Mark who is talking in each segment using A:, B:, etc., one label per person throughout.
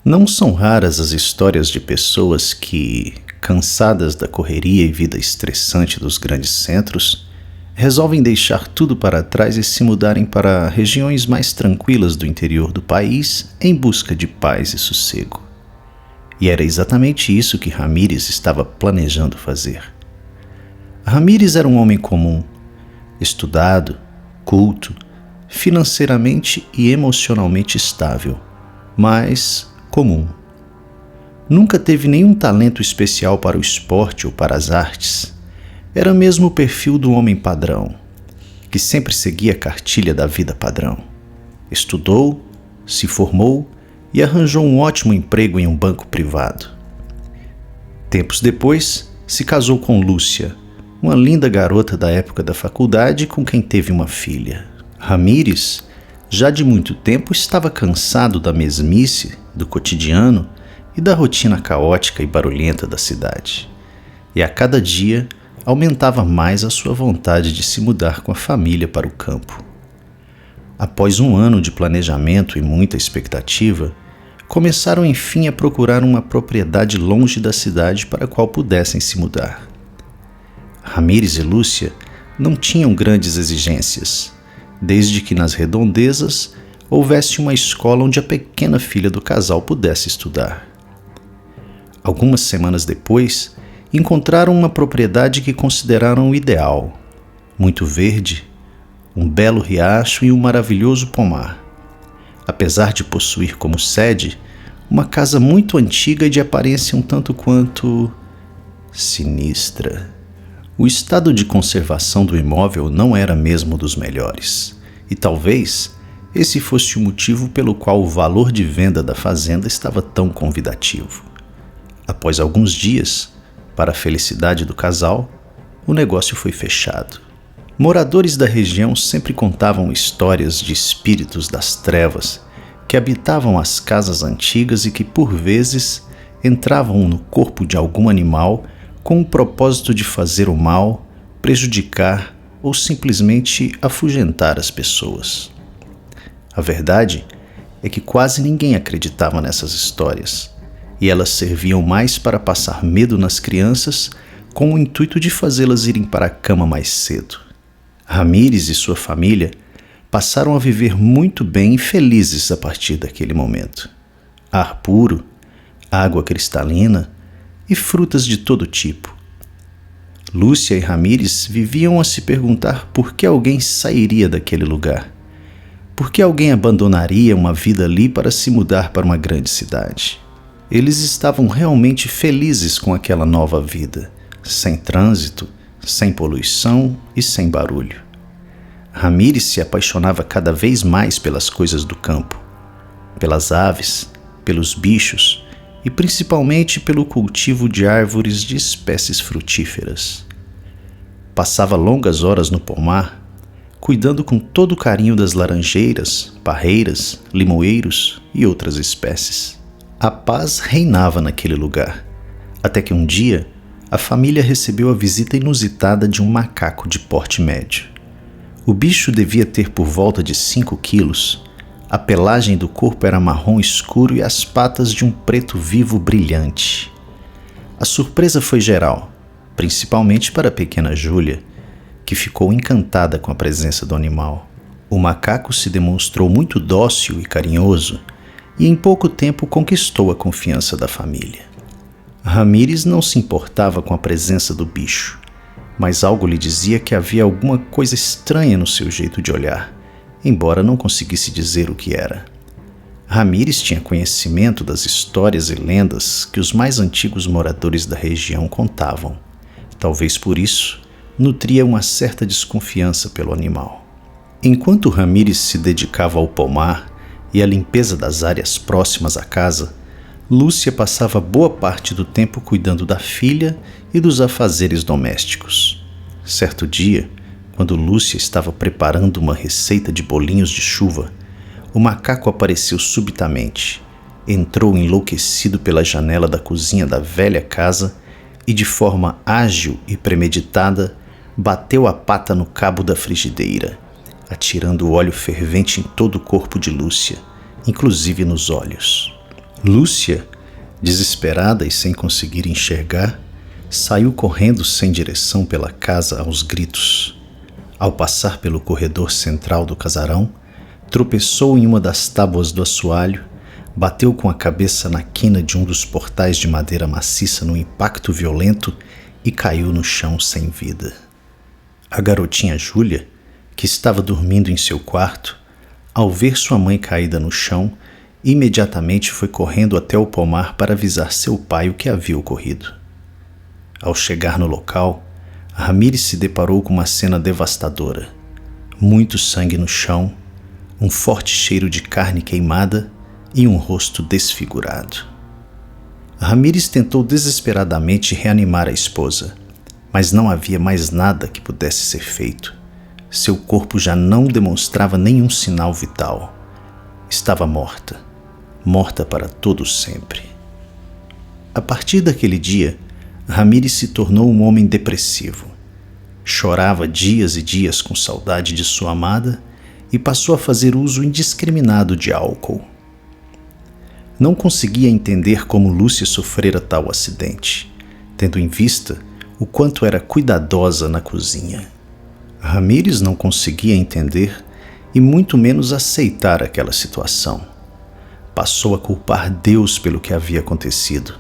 A: Não são raras as histórias de pessoas que, cansadas da correria e vida estressante dos grandes centros, resolvem deixar tudo para trás e se mudarem para regiões mais tranquilas do interior do país em busca de paz e sossego. E era exatamente isso que Ramírez estava planejando fazer. Ramírez era um homem comum, estudado, culto, financeiramente e emocionalmente estável, mas comum. Nunca teve nenhum talento especial para o esporte ou para as artes. Era mesmo o perfil do homem padrão, que sempre seguia a cartilha da vida padrão. Estudou, se formou e arranjou um ótimo emprego em um banco privado. Tempos depois, se casou com Lúcia, uma linda garota da época da faculdade com quem teve uma filha. Ramírez, já de muito tempo, estava cansado da mesmice, do cotidiano e da rotina caótica e barulhenta da cidade. E a cada dia aumentava mais a sua vontade de se mudar com a família para o campo. Após um ano de planejamento e muita expectativa, começaram enfim a procurar uma propriedade longe da cidade para a qual pudessem se mudar. Ramírez e Lúcia não tinham grandes exigências, desde que nas redondezas houvesse uma escola onde a pequena filha do casal pudesse estudar. Algumas semanas depois, encontraram uma propriedade que consideraram ideal, muito verde, um belo riacho e um maravilhoso pomar. Apesar de possuir como sede uma casa muito antiga e de aparência um tanto quanto sinistra. O estado de conservação do imóvel não era mesmo dos melhores, e talvez esse fosse o motivo pelo qual o valor de venda da fazenda estava tão convidativo. Após alguns dias, para a felicidade do casal, o negócio foi fechado. Moradores da região sempre contavam histórias de espíritos das trevas que habitavam as casas antigas e que, por vezes, entravam no corpo de algum animal com o propósito de fazer o mal, prejudicar ou simplesmente afugentar as pessoas. A verdade é que quase ninguém acreditava nessas histórias, e elas serviam mais para passar medo nas crianças com o intuito de fazê-las irem para a cama mais cedo. Ramírez e sua família passaram a viver muito bem e felizes a partir daquele momento. Ar puro, água cristalina e frutas de todo tipo. Lúcia e Ramírez viviam a se perguntar por que alguém sairia daquele lugar. Por que alguém abandonaria uma vida ali para se mudar para uma grande cidade? Eles estavam realmente felizes com aquela nova vida, sem trânsito, sem poluição e sem barulho. Ramírez se apaixonava cada vez mais pelas coisas do campo, pelas aves, pelos bichos e principalmente pelo cultivo de árvores de espécies frutíferas. Passava longas horas no pomar, cuidando com todo carinho das laranjeiras, parreiras, limoeiros e outras espécies. A paz reinava naquele lugar, até que um dia a família recebeu a visita inusitada de um macaco de porte médio. O bicho devia ter por volta de 5 quilos, a pelagem do corpo era marrom escuro e as patas de um preto vivo brilhante. A surpresa foi geral, principalmente para a pequena Júlia, que ficou encantada com a presença do animal. O macaco se demonstrou muito dócil e carinhoso, e em pouco tempo conquistou a confiança da família. Ramírez não se importava com a presença do bicho, mas algo lhe dizia que havia alguma coisa estranha no seu jeito de olhar, embora não conseguisse dizer o que era. Ramírez tinha conhecimento das histórias e lendas que os mais antigos moradores da região contavam. Talvez por isso, nutria uma certa desconfiança pelo animal. Enquanto Ramírez se dedicava ao pomar e à limpeza das áreas próximas à casa, Lúcia passava boa parte do tempo cuidando da filha e dos afazeres domésticos. Certo dia, quando Lúcia estava preparando uma receita de bolinhos de chuva, o macaco apareceu subitamente, entrou enlouquecido pela janela da cozinha da velha casa e, de forma ágil e premeditada, bateu a pata no cabo da frigideira, atirando o óleo fervente em todo o corpo de Lúcia, inclusive nos olhos. Lúcia, desesperada e sem conseguir enxergar, saiu correndo sem direção pela casa aos gritos. Ao passar pelo corredor central do casarão, tropeçou em uma das tábuas do assoalho, bateu com a cabeça na quina de um dos portais de madeira maciça num impacto violento e caiu no chão sem vida. A garotinha Júlia, que estava dormindo em seu quarto, ao ver sua mãe caída no chão, imediatamente foi correndo até o pomar para avisar seu pai o que havia ocorrido. Ao chegar no local, Ramírez se deparou com uma cena devastadora. Muito sangue no chão, um forte cheiro de carne queimada e um rosto desfigurado. Ramírez tentou desesperadamente reanimar a esposa, mas não havia mais nada que pudesse ser feito. Seu corpo já não demonstrava nenhum sinal vital. Estava morta, morta para todo sempre. A partir daquele dia, Ramírez se tornou um homem depressivo. Chorava dias e dias com saudade de sua amada e passou a fazer uso indiscriminado de álcool. Não conseguia entender como Lúcia sofrera tal acidente, tendo em vista o quanto era cuidadosa na cozinha. Ramírez não conseguia entender e muito menos aceitar aquela situação. Passou a culpar Deus pelo que havia acontecido.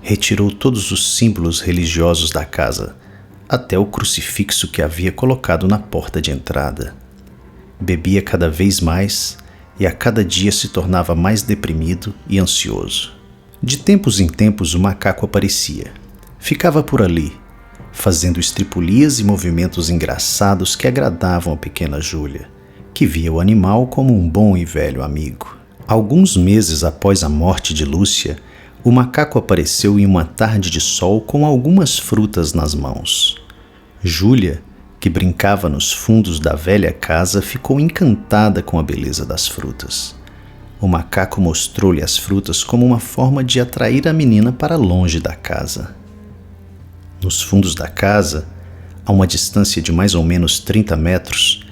A: Retirou todos os símbolos religiosos da casa, até o crucifixo que havia colocado na porta de entrada. Bebia cada vez mais e a cada dia se tornava mais deprimido e ansioso. De tempos em tempos o macaco aparecia. Ficava por ali, fazendo estripulias e movimentos engraçados que agradavam a pequena Júlia, que via o animal como um bom e velho amigo. Alguns meses após a morte de Lúcia, o macaco apareceu em uma tarde de sol com algumas frutas nas mãos. Júlia, que brincava nos fundos da velha casa, ficou encantada com a beleza das frutas. O macaco mostrou-lhe as frutas como uma forma de atrair a menina para longe da casa. Nos fundos da casa, a uma distância de mais ou menos 30 metros,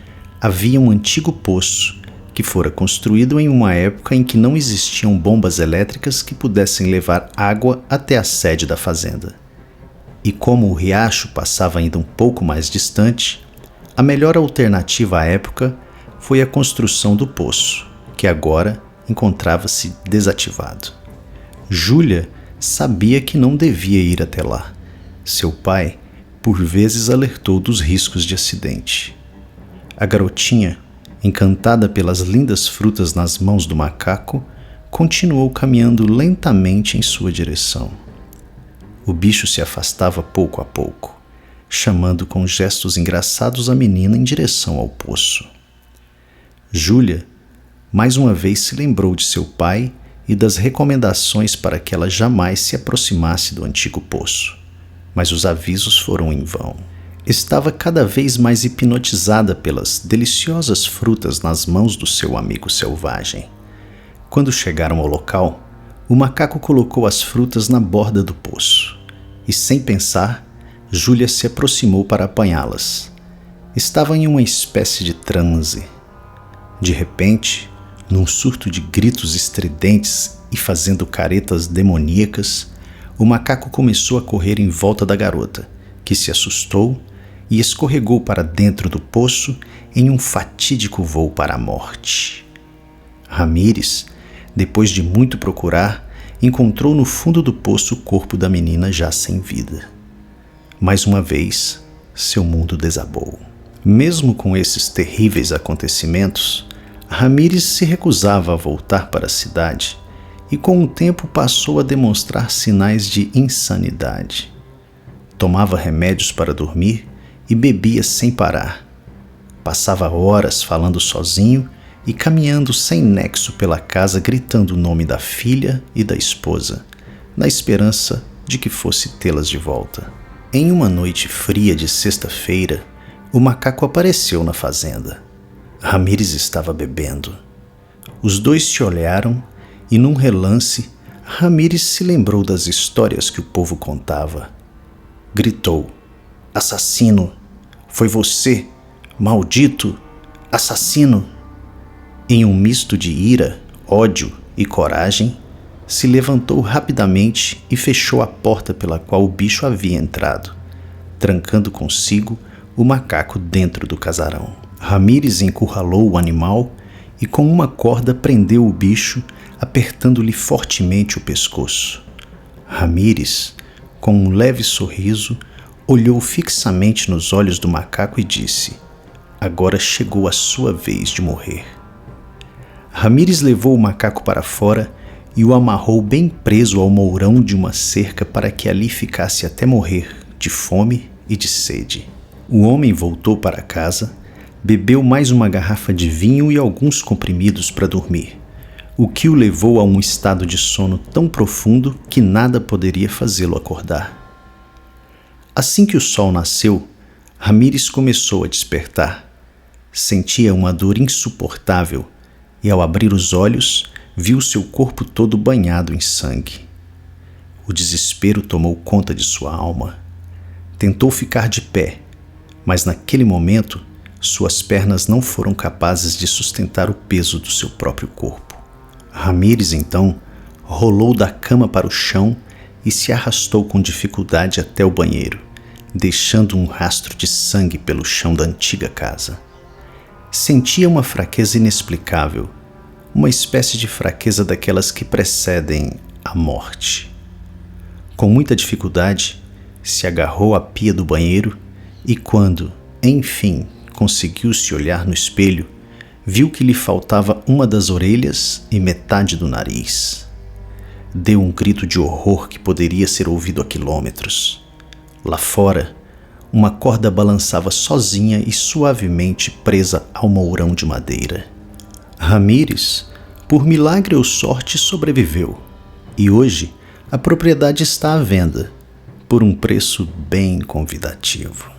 A: havia um antigo poço que fora construído em uma época em que não existiam bombas elétricas que pudessem levar água até a sede da fazenda. E como o riacho passava ainda um pouco mais distante, a melhor alternativa à época foi a construção do poço, que agora encontrava-se desativado. Júlia sabia que não devia ir até lá. Seu pai, por vezes, alertou dos riscos de acidente. A garotinha, encantada pelas lindas frutas nas mãos do macaco, continuou caminhando lentamente em sua direção. O bicho se afastava pouco a pouco, chamando com gestos engraçados a menina em direção ao poço. Júlia, mais uma vez, se lembrou de seu pai e das recomendações para que ela jamais se aproximasse do antigo poço, mas os avisos foram em vão. Estava cada vez mais hipnotizada pelas deliciosas frutas nas mãos do seu amigo selvagem. Quando chegaram ao local, o macaco colocou as frutas na borda do poço e, sem pensar, Júlia se aproximou para apanhá-las. Estava em uma espécie de transe. De repente, num surto de gritos estridentes e fazendo caretas demoníacas, o macaco começou a correr em volta da garota, que se assustou e escorregou para dentro do poço em um fatídico voo para a morte. Ramírez, depois de muito procurar, encontrou no fundo do poço o corpo da menina já sem vida. Mais uma vez, seu mundo desabou. Mesmo com esses terríveis acontecimentos, Ramírez se recusava a voltar para a cidade e com o tempo passou a demonstrar sinais de insanidade. Tomava remédios para dormir e bebia sem parar. Passava horas falando sozinho e caminhando sem nexo pela casa, gritando o nome da filha e da esposa, na esperança de que fosse tê-las de volta. Em uma noite fria de sexta-feira, o macaco apareceu na fazenda. Ramírez estava bebendo. Os dois se olharam e, num relance, Ramírez se lembrou das histórias que o povo contava. Gritou: "Assassino! Foi você! Maldito! Assassino!" Em um misto de ira, ódio e coragem, se levantou rapidamente e fechou a porta pela qual o bicho havia entrado, trancando consigo o macaco dentro do casarão. Ramírez encurralou o animal e com uma corda prendeu o bicho, apertando-lhe fortemente o pescoço. Ramírez, com um leve sorriso, olhou fixamente nos olhos do macaco e disse: "Agora chegou a sua vez de morrer." Ramírez levou o macaco para fora e o amarrou bem preso ao mourão de uma cerca para que ali ficasse até morrer de fome e de sede. O homem voltou para casa, bebeu mais uma garrafa de vinho e alguns comprimidos para dormir, o que o levou a um estado de sono tão profundo que nada poderia fazê-lo acordar. Assim que o sol nasceu, Ramírez começou a despertar. Sentia uma dor insuportável e, ao abrir os olhos, viu seu corpo todo banhado em sangue. O desespero tomou conta de sua alma. Tentou ficar de pé, mas naquele momento suas pernas não foram capazes de sustentar o peso do seu próprio corpo. Ramírez, então, rolou da cama para o chão e se arrastou com dificuldade até o banheiro, deixando um rastro de sangue pelo chão da antiga casa. Sentia uma fraqueza inexplicável, uma espécie de fraqueza daquelas que precedem a morte. Com muita dificuldade, se agarrou à pia do banheiro e quando, enfim, conseguiu se olhar no espelho, viu que lhe faltava uma das orelhas e metade do nariz. Deu um grito de horror que poderia ser ouvido a quilômetros. Lá fora, uma corda balançava sozinha e suavemente presa ao mourão de madeira. Ramírez, por milagre ou sorte, sobreviveu, e hoje a propriedade está à venda, por um preço bem convidativo.